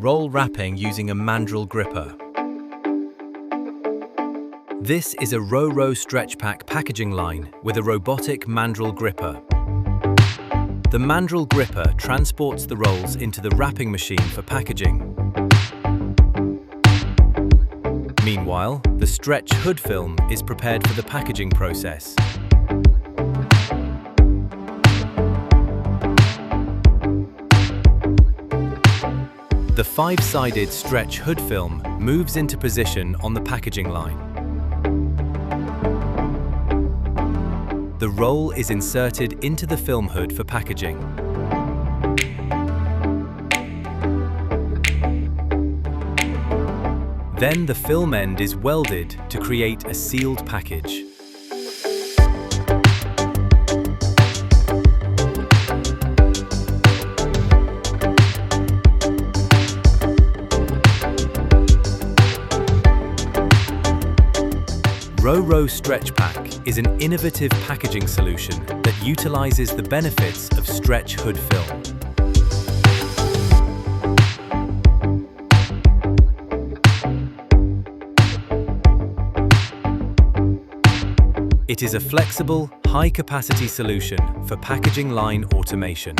roll wrapping using a mandrel gripper. This is a RoRo StretchPack packaging line with a robotic mandrel gripper. The mandrel gripper transports the rolls into the wrapping machine for packaging. Meanwhile, the stretch hood film is prepared for the packaging process. The 5-sided stretch hood film moves into position on the packaging line. The roll is inserted into the film hood for packaging. Then the film end is welded to create a sealed package. RoRo StretchPack is an innovative packaging solution that utilizes the benefits of stretch hood film. It is a flexible, high-capacity solution for packaging line automation.